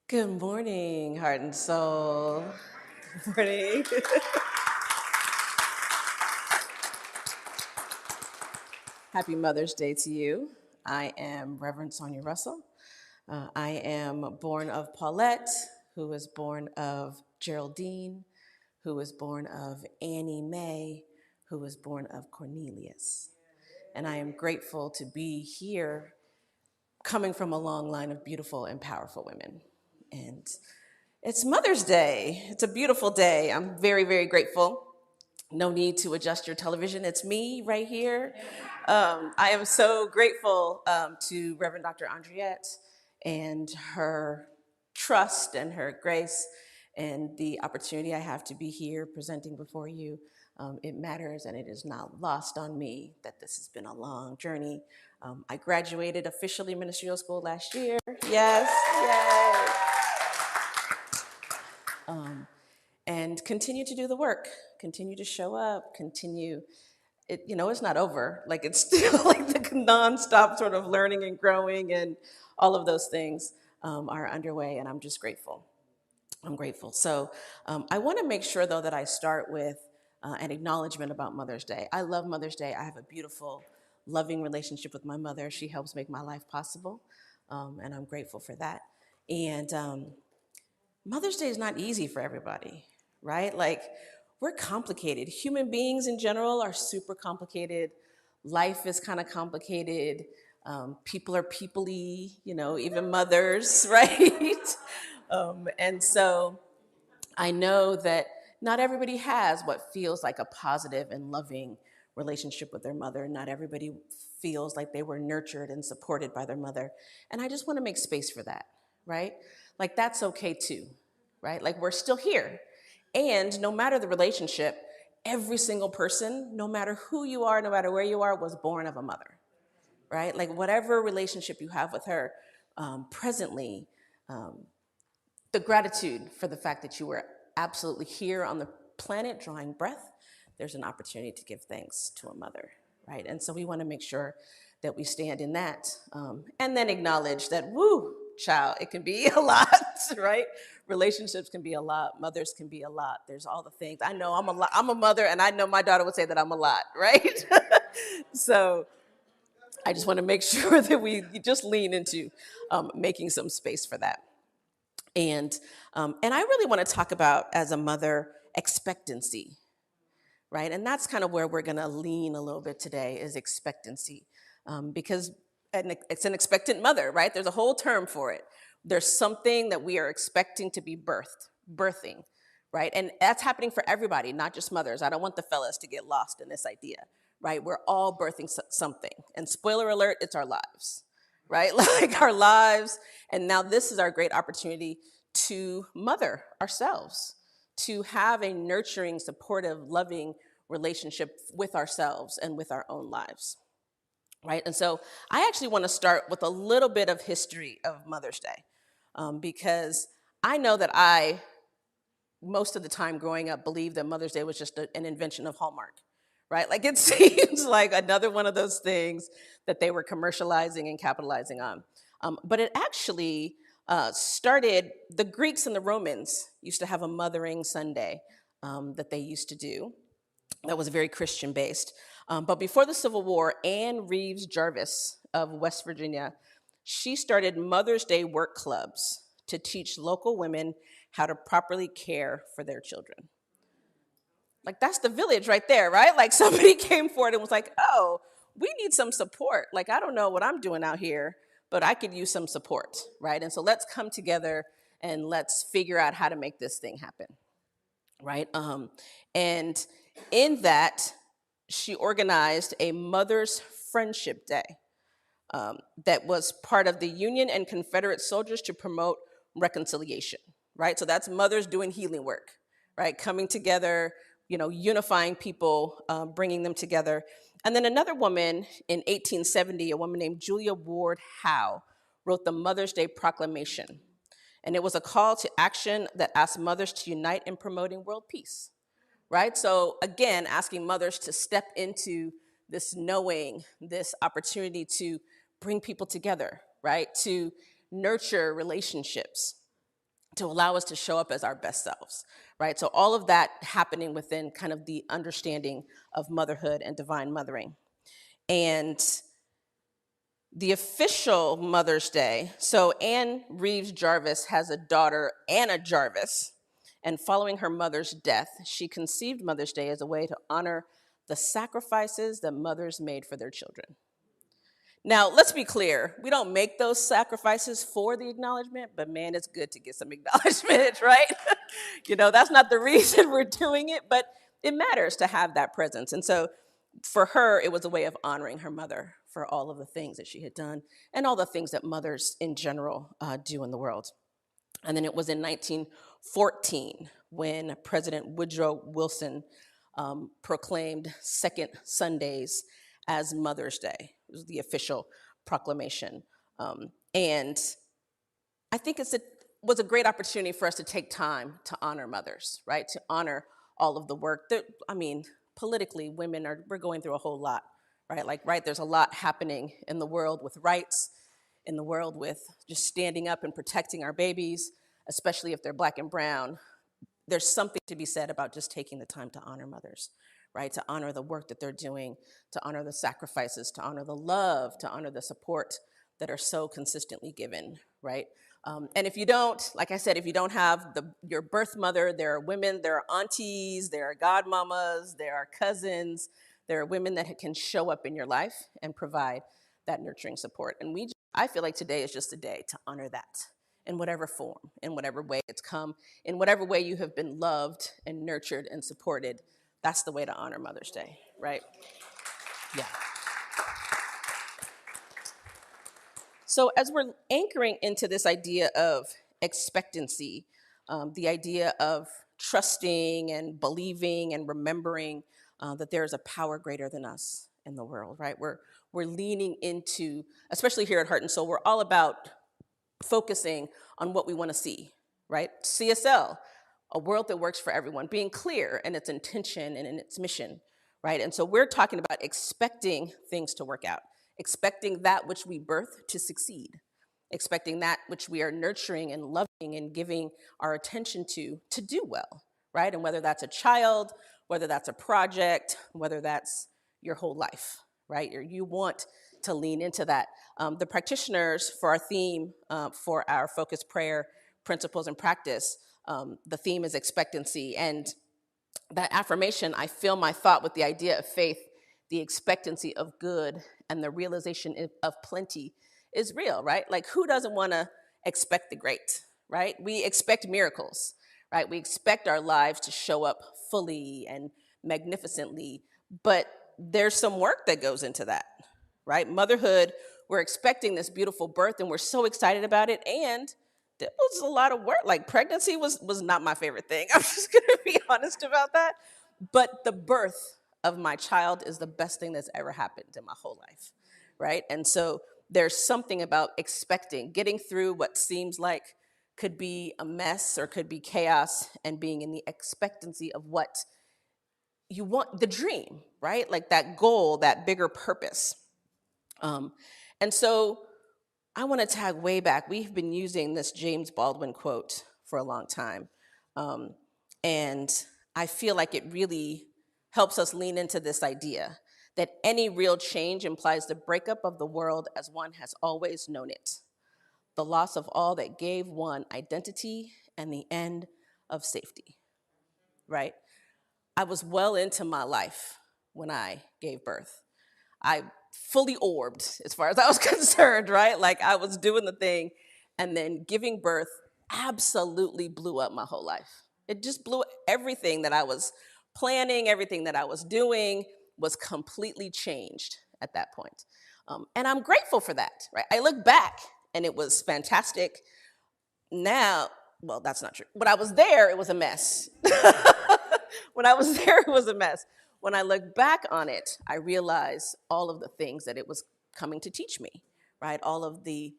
Good morning, heart and soul. Good morning. Happy Mother's Day to you. I am Reverend Sonia Russell. I am born of Paulette, who was born of Geraldine, who was born of Annie Mae, who was born of Cornelius. And I am grateful to be here coming from a long line of beautiful and powerful women. And it's Mother's Day. It's a beautiful day. I'm very, very grateful. No need to adjust your television. It's me right here. I am so grateful to Reverend Dr. Andriette and her trust and her grace and the opportunity I have to be here presenting before you. It matters, and it is not lost on me that this has been a long journey. I graduated officially ministerial school last year. Yes, yay. And continue to do the work, continue to show up, continue. It's not over. Like it's still like the nonstop sort of learning and growing, and all of those things are underway, and I'm just grateful. I'm grateful. So I want to make sure, though, that I start with an acknowledgement about Mother's Day. I love Mother's Day. I have a beautiful, loving relationship with my mother. She helps make my life possible, and I'm grateful for that. And Mother's Day is not easy for everybody, right? Like, we're complicated. Human beings in general are super complicated. Life is kind of complicated. People are peoply, even mothers, right? And so I know that not everybody has what feels like a positive and loving relationship with their mother. Not everybody feels like they were nurtured and supported by their mother. And I just want to make space for that, right? Like, that's okay too, right? Like, we're still here. And no matter the relationship, every single person, no matter who you are, no matter where you are, was born of a mother, right? Like, whatever relationship you have with her presently, the gratitude for the fact that you were absolutely here on the planet drawing breath, there's an opportunity to give thanks to a mother, right? And so we want to make sure that we stand in that, and then acknowledge that, woo, child, it can be a lot, right? Relationships can be a lot. Mothers can be a lot. There's all the things. I know I'm a lot. I'm a mother, and I know my daughter would say that I'm a lot, right? So I just want to make sure that we just lean into making some space for that. And I really want to talk about, as a mother, expectancy, right? And that's kind of where we're going to lean a little bit today, is expectancy, because it's an expectant mother, right? There's a whole term for it. There's something that we are expecting to be birthing, right? And that's happening for everybody, not just mothers. I don't want the fellas to get lost in this idea, right? We're all birthing something. And spoiler alert, it's our lives, right? Like, our lives. And now this is our great opportunity to mother ourselves, to have a nurturing, supportive, loving relationship with ourselves and with our own lives, right? And so I actually want to start with a little bit of history of Mother's Day, because I know that most of the time growing up, believed that Mother's Day was just an invention of Hallmark, right? Like, it seems like another one of those things that they were commercializing and capitalizing on. But it actually started, the Greeks and the Romans used to have a Mothering Sunday that they used to do that was very Christian based. But before the Civil War, Anne Reeves Jarvis of West Virginia, she started Mother's Day work clubs to teach local women how to properly care for their children. Like, that's the village right there, right? Like, somebody came forward and was like, oh, we need some support. Like, I don't know what I'm doing out here, but I could use some support, right? And so let's come together and let's figure out how to make this thing happen, right? And in that, she organized a Mother's Friendship Day that was part of the Union and Confederate soldiers to promote reconciliation, right? So that's mothers doing healing work, right? Coming together, unifying people, bringing them together. And then another woman in 1870, a woman named Julia Ward Howe, wrote the Mother's Day Proclamation. And it was a call to action that asked mothers to unite in promoting world peace, right? So again, asking mothers to step into this knowing, this opportunity to bring people together, right? To nurture relationships. to allow us to show up as our best selves, right? So all of that happening within kind of the understanding of motherhood and divine mothering. And the official Mother's Day, so Anne Reeves Jarvis has a daughter, Anna Jarvis, and following her mother's death, she conceived Mother's Day as a way to honor the sacrifices that mothers made for their children. Now, let's be clear, we don't make those sacrifices for the acknowledgement, but man, it's good to get some acknowledgement, right? That's not the reason we're doing it, but it matters to have that presence. And so for her, it was a way of honoring her mother for all of the things that she had done and all the things that mothers in general do in the world. And then it was in 1914 when President Woodrow Wilson proclaimed second Sundays as Mother's Day. It was the official proclamation. And I think was a great opportunity for us to take time to honor mothers, right? To honor all of the work that, politically, we're going through a whole lot, right? There's a lot happening in the world with rights, in the world with just standing up and protecting our babies, especially if they're Black and brown. There's something to be said about just taking the time to honor mothers, right? To honor the work that they're doing, to honor the sacrifices, to honor the love, to honor the support that are so consistently given, right? And if you don't, like I said, if you don't have your birth mother, there are women, there are aunties, there are godmamas, there are cousins, there are women that can show up in your life and provide that nurturing support. And I feel like today is just a day to honor that in whatever form, in whatever way it's come, in whatever way you have been loved and nurtured and supported. That's the way to honor Mother's Day, right? Yeah. So as we're anchoring into this idea of expectancy, the idea of trusting and believing and remembering that there is a power greater than us in the world, right? We're leaning into, especially here at Heart and Soul, we're all about focusing on what we want to see, right? CSL, a world that works for everyone, being clear in its intention and in its mission, right? And so we're talking about expecting things to work out, expecting that which we birth to succeed, expecting that which we are nurturing and loving and giving our attention to do well, right? And whether that's a child, whether that's a project, whether that's your whole life, right? You want to lean into that. The practitioners for our theme for our focus prayer, principles and practice, the theme is expectancy. And that affirmation, I fill my thought with the idea of faith, the expectancy of good and the realization of plenty is real, right? Like, who doesn't want to expect the great, right? We expect miracles, right? We expect our lives to show up fully and magnificently, but there's some work that goes into that, right? Motherhood, we're expecting this beautiful birth and we're so excited about it, and there was a lot of work. Like, pregnancy was not my favorite thing. I'm just gonna be honest about that. But the birth of my child is the best thing that's ever happened in my whole life, right? And so there's something about expecting, getting through what seems like could be a mess or could be chaos, and being in the expectancy of what you want, the dream, right? Like that goal, that bigger purpose. And so I want to tag way back. We've been using this James Baldwin quote for a long time. And I feel like it really helps us lean into this idea that any real change implies the breakup of the world as one has always known it, the loss of all that gave one identity, and the end of safety, right? I was well into my life when I gave birth. I fully orbed as far as I was concerned, right? Like, I was doing the thing, and then giving birth absolutely blew up my whole life. It just blew everything that I was planning, everything that I was doing was completely changed at that point. And I'm grateful for that, right? I look back and it was fantastic. Now, well, that's not true. When I was there, it was a mess. When I was there, it was a mess. When I look back on it, I realize all of the things that it was coming to teach me, right? All of the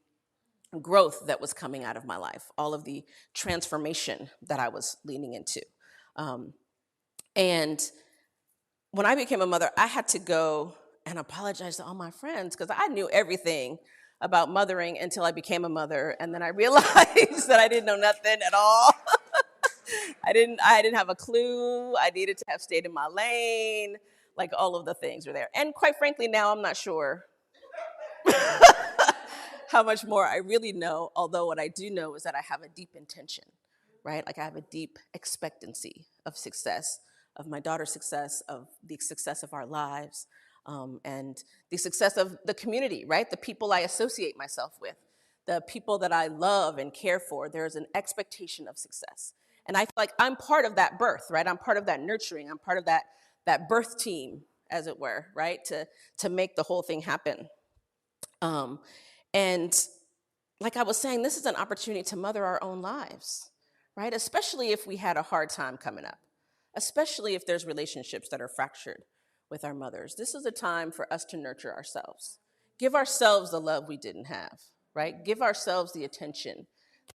growth that was coming out of my life, all of the transformation that I was leaning into. And when I became a mother, I had to go and apologize to all my friends because I knew everything about mothering until I became a mother. And then I realized that I didn't know nothing at all. I didn't have a clue. I needed to have stayed in my lane. Like all of the things were there. And quite frankly, now I'm not sure how much more I really know. Although what I do know is that I have a deep intention, right? Like I have a deep expectancy of success, of my daughter's success, of the success of our lives, and the success of the community, right? The people I associate myself with, the people that I love and care for. There's an expectation of success. And I feel like I'm part of that birth, right? I'm part of that nurturing. I'm part of that birth team, as it were, right? To make the whole thing happen. Um, and like I was saying, this is an opportunity to mother our own lives, right? Especially if we had a hard time coming up, especially if there's relationships that are fractured with our mothers. This is a time for us to nurture ourselves. Give ourselves the love we didn't have, right? Give ourselves the attention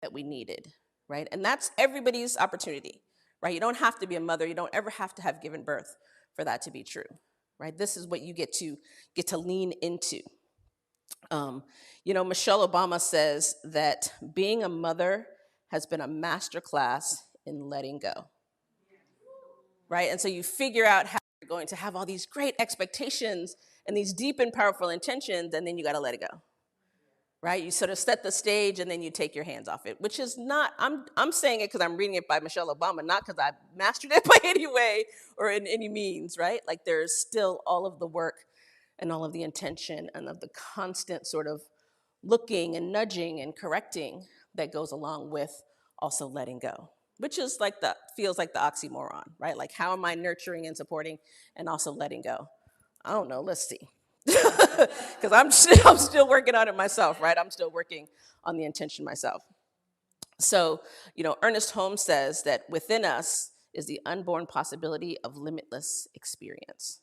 that we needed, right? And that's everybody's opportunity, right? You don't have to be a mother. You don't ever have to have given birth for that to be true, right? This is what you get to lean into. Michelle Obama says that being a mother has been a masterclass in letting go, right? And so you figure out how you're going to have all these great expectations and these deep and powerful intentions, and then you got to let it go, right? You sort of set the stage and then you take your hands off it, which is not, I'm saying it because I'm reading it by Michelle Obama, not because I mastered it by any way or in any means, right? Like there's still all of the work and all of the intention and of the constant sort of looking and nudging and correcting that goes along with also letting go, which is feels like the oxymoron, right? Like how am I nurturing and supporting and also letting go? I don't know, let's see. Because I'm still working on it myself, right? I'm still working on the intention myself. So, Ernest Holmes says that within us is the unborn possibility of limitless experience.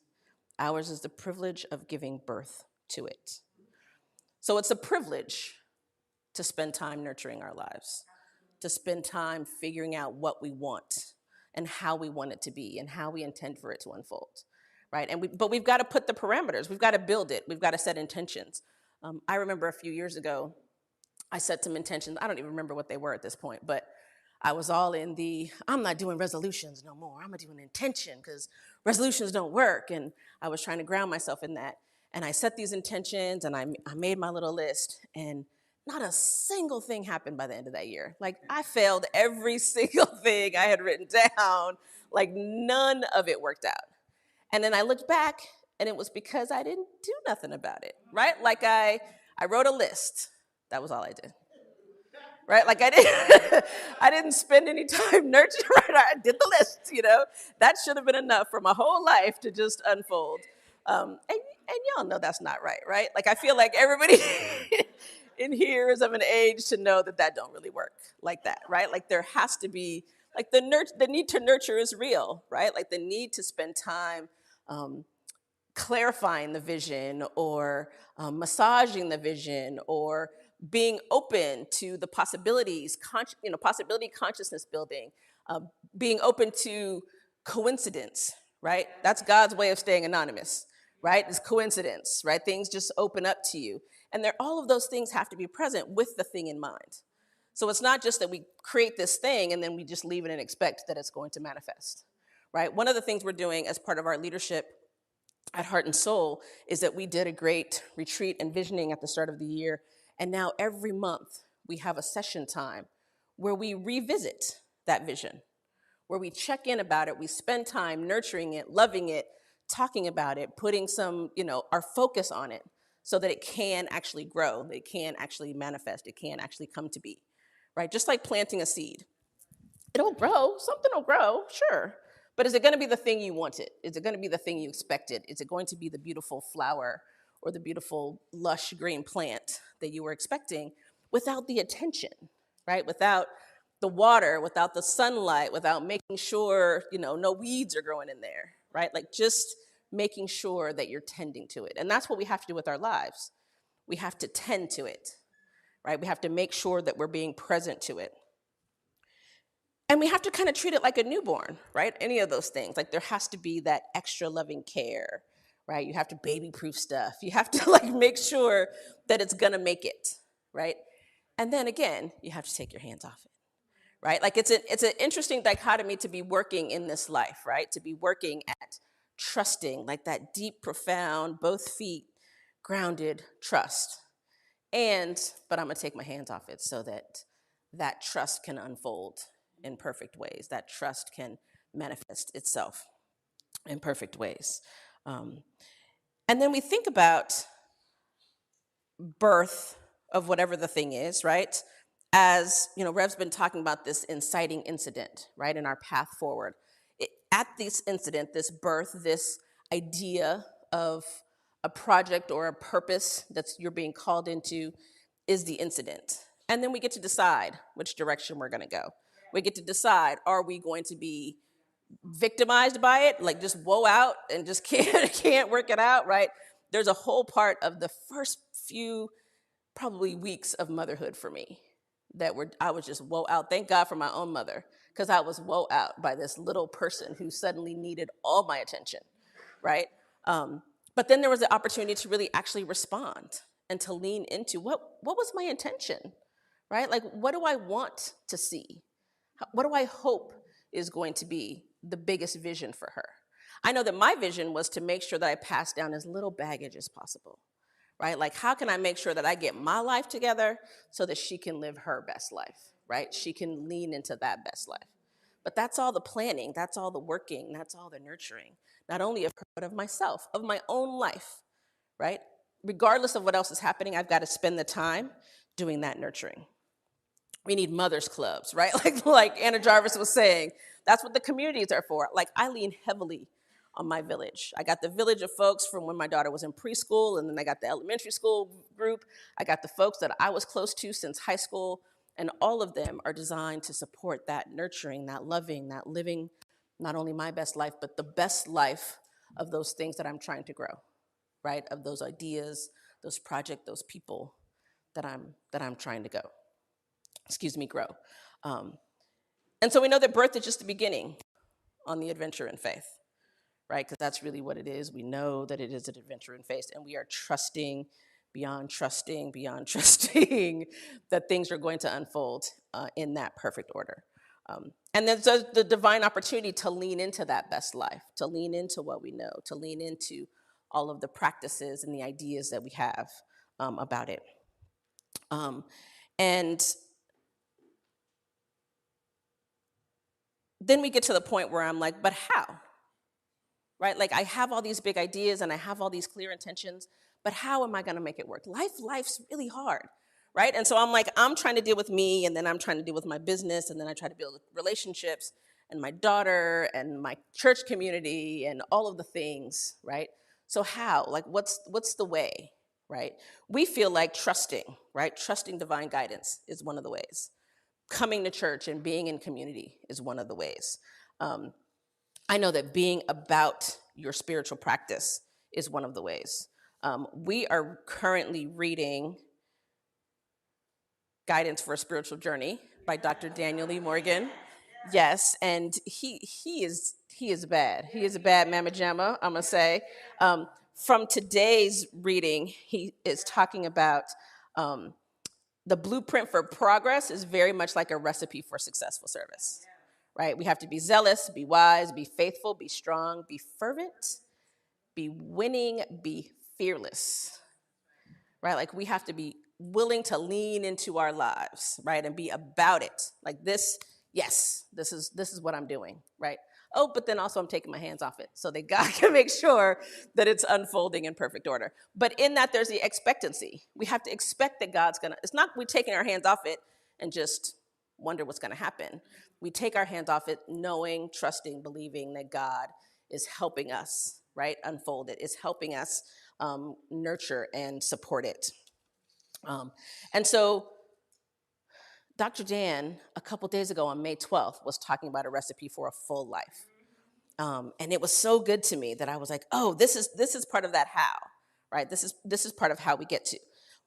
Ours is the privilege of giving birth to it. So it's a privilege to spend time nurturing our lives, to spend time figuring out what we want and how we want it to be and how we intend for it to unfold, right? But we've got to put the parameters. We've got to build it. We've got to set intentions. I remember a few years ago, I set some intentions. I don't even remember what they were at this point, but I was all in I'm not doing resolutions no more. I'm going to do an intention because resolutions don't work. And I was trying to ground myself in that. And I set these intentions and I made my little list. And not a single thing happened by the end of that year. Like I failed every single thing I had written down. Like none of it worked out. And then I looked back and it was because I didn't do nothing about it, right? Like I wrote a list. That was all I did. Right? Like I didn't spend any time nurturing, right? I did the list, That should have been enough for my whole life to just unfold. And y'all know that's not right, right? Like I feel like everybody in here is of an age to know that don't really work like that, right? Like there has to be, like the need to nurture is real, right? Like the need to spend time clarifying the vision or massaging the vision or being open to the possibilities, possibility consciousness building, being open to coincidence, right? That's God's way of staying anonymous, right? It's coincidence, right? Things just open up to you. And all of those things have to be present with the thing in mind. So it's not just that we create this thing and then we just leave it and expect that it's going to manifest, right? One of the things we're doing as part of our leadership at Heart and Soul is that we did a great retreat and visioning at the start of the year. And now every month we have a session time where we revisit that vision, where we check in about it. We spend time nurturing it, loving it, talking about it, putting some, our focus on it so that it can actually grow, that it can actually manifest, it can actually come to be, right? Just like planting a seed. It'll grow, something will grow, sure. But is it going to be the thing you wanted? Is it going to be the thing you expected? Is it going to be the beautiful flower or the beautiful lush green plant that you were expecting without the attention, right? Without the water, without the sunlight, without making sure, no weeds are growing in there, right? Like just making sure that you're tending to it. And that's what we have to do with our lives. We have to tend to it, right? We have to make sure that we're being present to it. And we have to kind of treat it like a newborn, right? Any of those things. Like there has to be that extra loving care, right? You have to baby-proof stuff. You have to like make sure that it's gonna make it, right? And then again, you have to take your hands off it, right? Like it's an interesting dichotomy to be working in this life, right? To be working at trusting, like that deep, profound, both feet grounded trust. But I'm gonna take my hands off it so that that trust can unfold in perfect ways. That trust can manifest itself in perfect ways. Um, and then we think about birth of whatever the thing is, right? As you know, Rev's been talking about this inciting incident, right, in our path forward. At this incident, this birth, this idea of a project or a purpose that you're being called into is the incident. And then we get to decide which direction we're going to go. We get to decide, are we going to be victimized by it, like just woe out and just can't work it out, right? There's a whole part of the first few probably weeks of motherhood for me that I was just woe out. Thank God for my own mother, because I was woe out by this little person who suddenly needed all my attention, right? But then there was the opportunity to really actually respond and to lean into what was my intention, right? Like, what do I want to see? What do I hope is going to be the biggest vision for her? I know that my vision was to make sure that I pass down as little baggage as possible, right? Like, how can I make sure that I get my life together so that she can live her best life, right? She can lean into that best life. But that's all the planning, that's all the working, that's all the nurturing, not only of her, but of myself, of my own life, right? Regardless of what else is happening, I've got to spend the time doing that nurturing. We need mothers clubs, right? Like Anna Jarvis was saying, that's what the communities are for. Like, I lean heavily on my village. I got the village of folks from when my daughter was in preschool, and then I got the elementary school group. I got the folks that I was close to since high school, and all of them are designed to support that nurturing, that loving, that living not only my best life, but the best life of those things that I'm trying to grow, right? Of those ideas, those projects, those people that I'm trying to grow. And so we know that birth is just the beginning on the adventure in faith, right? Because that's really what it is. We know that it is an adventure in faith, and we are trusting beyond trusting, beyond trusting that things are going to unfold in that perfect order. And there's the divine opportunity to lean into that best life, to lean into what we know, to lean into all of the practices and the ideas that we have about it. And then we get to the point where I'm like, but how? Right? Like, I have all these big ideas and I have all these clear intentions, but how am I going to make it work? Life's really hard, right? And so I'm like, I'm trying to deal with me, and then I'm trying to deal with my business, and then I try to build relationships and my daughter and my church community and all of the things, right? So how? Like, what's the way, right? We feel like trusting, right? Trusting divine guidance is one of the ways. Coming to church and being in community is one of the ways. I know that being about your spiritual practice is one of the ways. We are currently reading Guidance for a Spiritual Journey by Dr. Daniel Lee Morgan. Yes, and he is bad. He is a bad mamma jamma, I'm gonna say. From today's reading, he is talking about the blueprint for progress is very much like a recipe for successful service, right? We have to be zealous, be wise, be faithful, be strong, be fervent, be winning, be fearless, right? Like, we have to be willing to lean into our lives, right? And be about it. Like, this, yes, this is what I'm doing, right? Oh, but then also I'm taking my hands off it so that God can make sure that it's unfolding in perfect order. But in that, there's the expectancy. We have to expect that God's gonna, it's not we taking our hands off it and just wonder what's gonna happen. We take our hands off it knowing, trusting, believing that God is helping us, right, unfold it, is helping us nurture and support it. And so Dr. Dan, a couple days ago on May 12th, was talking about a recipe for a full life. And it was so good to me that I was like, oh, this is part of that how, right? This is part of how we get to.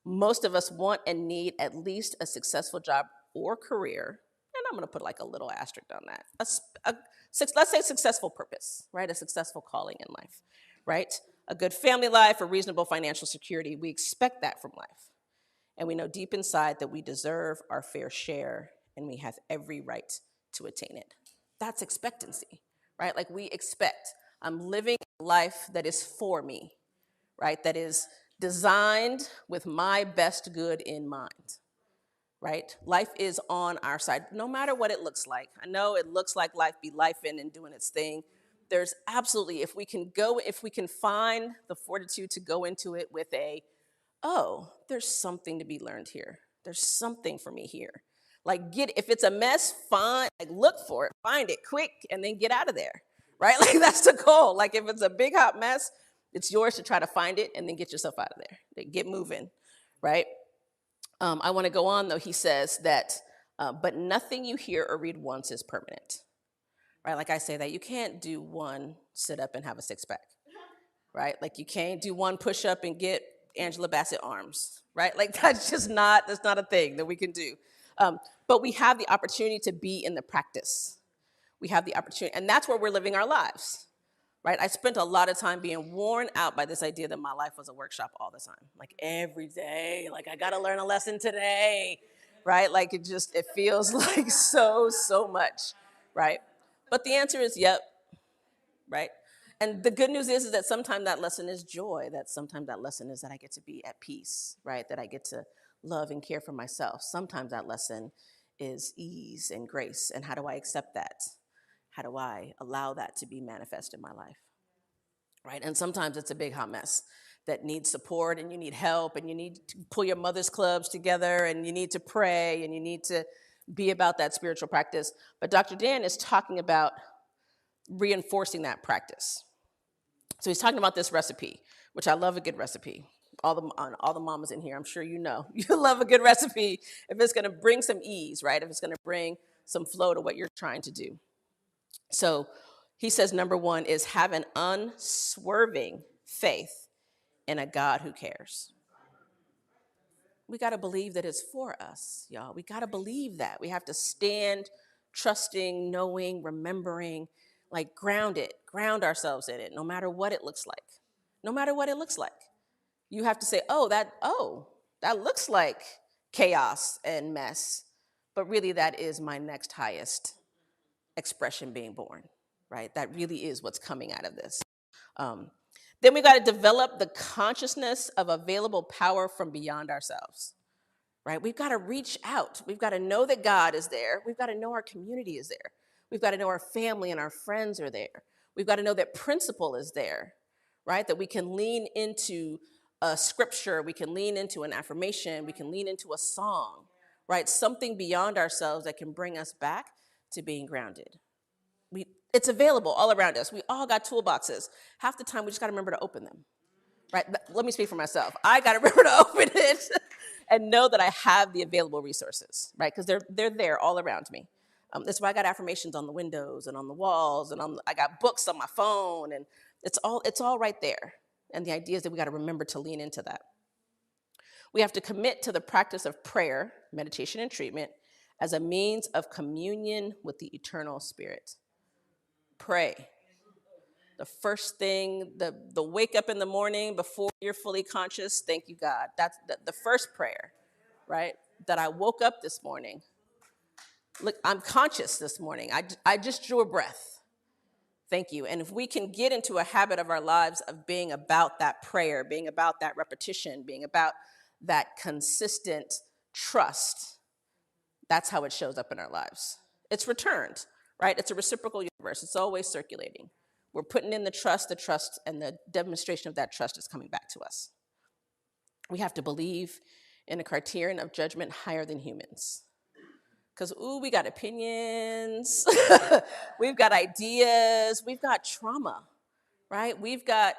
Most of us want and need at least a successful job or career, and I'm gonna put like a little asterisk on that. Let's say successful purpose, right? A successful calling in life, right? a good family life, a reasonable financial security. We expect that from life. And we know deep inside that we deserve our fair share and we have every right to attain it. That's expectancy, right? Like we expect, I'm living a life that is for me, right? That is designed with my best good in mind, right? Life is on our side, no matter what it looks like. I know it looks like life be lifing and doing its thing. There's absolutely, if we can find the fortitude to go into it with oh, there's something to be learned here. There's something for me here. Like if it's a mess, find, like look for it, find it quick, and then get out of there, right? Like that's the goal. Like if it's a big hot mess, it's yours to try to find it and then get yourself out of there. Get moving, right? I want to go on though. He says that, but nothing you hear or read once is permanent, right? Like I say that you can't do one sit up and have a six pack, right? Like you can't do one push up and get Angela Bassett arms, right? Like that's not a thing that we can do. But we have the opportunity to be in the practice. We have the opportunity, and that's where we're living our lives, right? I spent a lot of time being worn out by this idea that my life was a workshop all the time, like every day, like I gotta learn a lesson today, right? Like it feels like so much, right? But the answer is yep, right? And the good news is that sometimes that lesson is joy, that sometimes that lesson is that I get to be at peace, right? That I get to love and care for myself. Sometimes that lesson is ease and grace. And how do I accept that? How do I allow that to be manifest in my life, right? And sometimes it's a big hot mess that needs support and you need help and you need to pull your mother's clubs together and you need to pray and you need to be about that spiritual practice. But Dr. Dan is talking about reinforcing that practice. So he's talking about this recipe, which I love a good recipe. All the mamas in here, I'm sure you know. You love a good recipe if it's going to bring some ease, right? If it's going to bring some flow to what you're trying to do. So he says number one is have an unswerving faith in a God who cares. We got to believe that it's for us, y'all. We got to believe that. We have to stand trusting, knowing, remembering, like ground ourselves in it, no matter what it looks like. No matter what it looks like. You have to say, that looks like chaos and mess, but really that is my next highest expression being born, right? That really is what's coming out of this. Then we got to develop the consciousness of available power from beyond ourselves, right? We've got to reach out. We've got to know that God is there. We've got to know our community is there. We've got to know our family and our friends are there. We've got to know that principle is there, right? That we can lean into a scripture, we can lean into an affirmation, we can lean into a song, right? Something beyond ourselves that can bring us back to being grounded. It's available all around us. We all got toolboxes. Half the time we just got to remember to open them, right? Let me speak for myself. I got to remember to open it and know that I have the available resources, right? Because they're there all around me. That's why I got affirmations on the windows and on the walls, and I got books on my phone, and it's all right there. And the idea is that we got to remember to lean into that. We have to commit to the practice of prayer, meditation, and treatment as a means of communion with the eternal spirit. Pray. The first thing, the wake up in the morning before you're fully conscious, thank you, God. That's the first prayer, right? That I woke up this morning. Look, I'm conscious this morning. I just drew a breath. Thank you. And if we can get into a habit of our lives of being about that prayer, being about that repetition, being about that consistent trust, that's how it shows up in our lives. It's returned, right? It's a reciprocal universe. It's always circulating. We're putting in the trust, and the demonstration of that trust is coming back to us. We have to believe in a criterion of judgment higher than humans. Because, we got opinions, we've got ideas, we've got trauma, right? We've got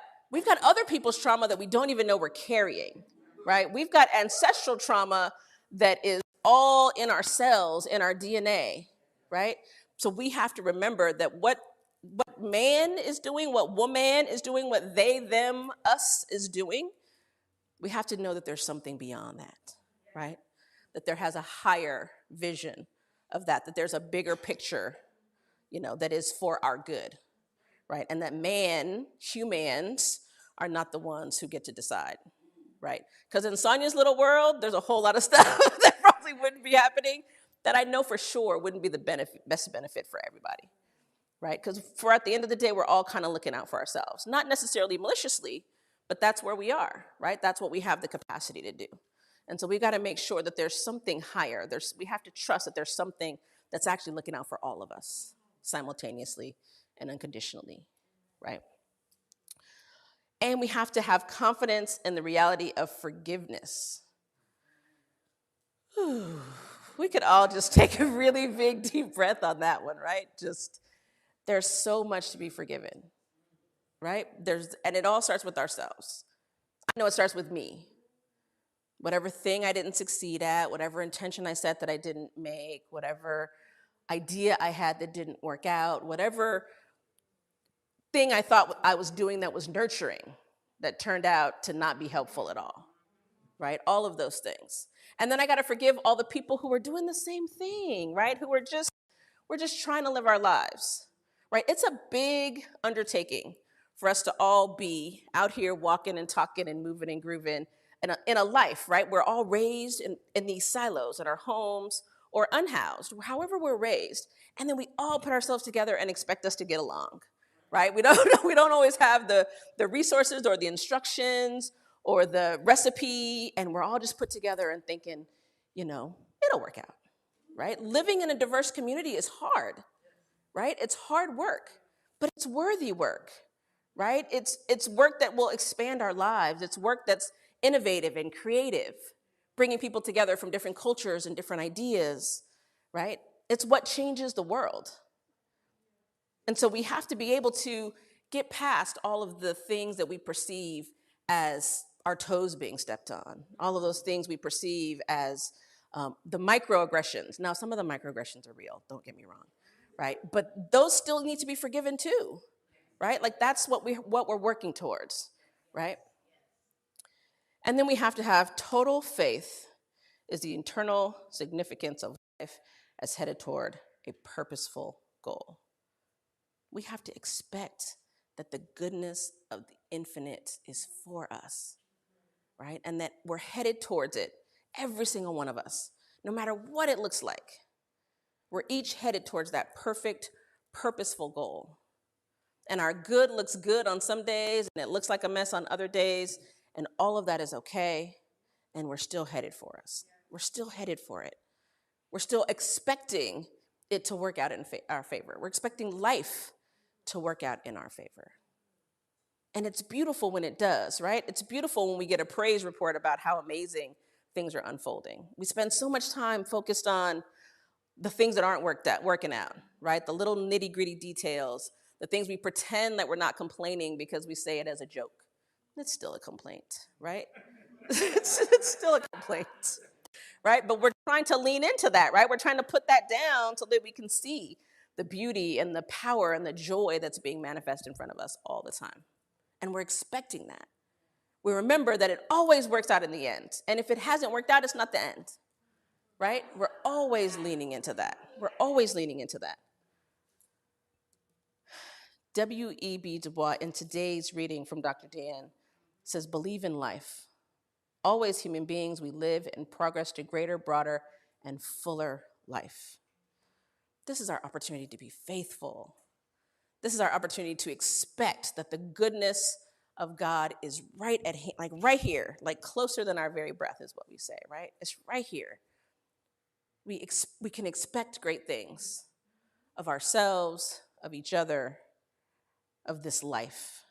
other people's trauma that we don't even know we're carrying, right? We've got ancestral trauma that is all in our cells, in our DNA, right? So we have to remember that what man is doing, what woman is doing, what they, them, us is doing, we have to know that there's something beyond that, right? That there has a higher vision of that there's a bigger picture, that is for our good, right? And that humans, are not the ones who get to decide, right? Because in Sonya's little world, there's a whole lot of stuff that probably wouldn't be happening that I know for sure wouldn't be the best benefit for everybody, right? Because for at the end of the day, we're all kind of looking out for ourselves, not necessarily maliciously, but that's where we are, right? That's what we have the capacity to do. And so we got to make sure that there's something higher. We have to trust that there's something that's actually looking out for all of us simultaneously and unconditionally, right? And we have to have confidence in the reality of forgiveness. Whew. We could all just take a really big, deep breath on that one, right? There's so much to be forgiven, right? And it all starts with ourselves. I know it starts with me. Whatever thing I didn't succeed at, whatever intention I set that I didn't make, whatever idea I had that didn't work out, whatever thing I thought I was doing that was nurturing that turned out to not be helpful at all, right? All of those things. And then I got to forgive all the people who were doing the same thing, right? We're just trying to live our lives, right? It's a big undertaking for us to all be out here walking and talking and moving and grooving in a life, right? We're all raised in these silos in our homes or unhoused, however we're raised. And then we all put ourselves together and expect us to get along, right? We don't always have the resources or the instructions or the recipe, and we're all just put together and thinking, it'll work out, right? Living in a diverse community is hard, right? It's hard work, but it's worthy work, right? It's work that will expand our lives. It's work that's innovative and creative, bringing people together from different cultures and different ideas, right? It's what changes the world. And so we have to be able to get past all of the things that we perceive as our toes being stepped on, all of those things we perceive as the microaggressions. Now, some of the microaggressions are real, don't get me wrong, right? But those still need to be forgiven too, right? Like that's what we're working towards, right? And then we have to have total faith is the internal significance of life as headed toward a purposeful goal. We have to expect that the goodness of the infinite is for us, right? And that we're headed towards it, every single one of us, no matter what it looks like. We're each headed towards that perfect, purposeful goal. And our good looks good on some days, and it looks like a mess on other days, and all of that is okay, and we're still headed for us. We're still headed for it. We're still expecting it to work out in our favor. We're expecting life to work out in our favor. And it's beautiful when it does, right? It's beautiful when we get a praise report about how amazing things are unfolding. We spend so much time focused on the things that aren't working out, right? The little nitty-gritty details, the things we pretend that we're not complaining because we say it as a joke. It's still a complaint, right? it's still a complaint, right? But we're trying to lean into that, right? We're trying to put that down so that we can see the beauty and the power and the joy that's being manifested in front of us all the time. And we're expecting that. We remember that it always works out in the end. And if it hasn't worked out, it's not the end, right? We're always leaning into that. We're always leaning into that. W.E.B. Du Bois, in today's reading from Dr. Dan, says, believe in life. Always human beings, we live in progress to greater, broader, and fuller life. This is our opportunity to be faithful. This is our opportunity to expect that the goodness of God is right at hand, like right here, like closer than our very breath is what we say, right? It's right here. We can expect great things of ourselves, of each other, of this life.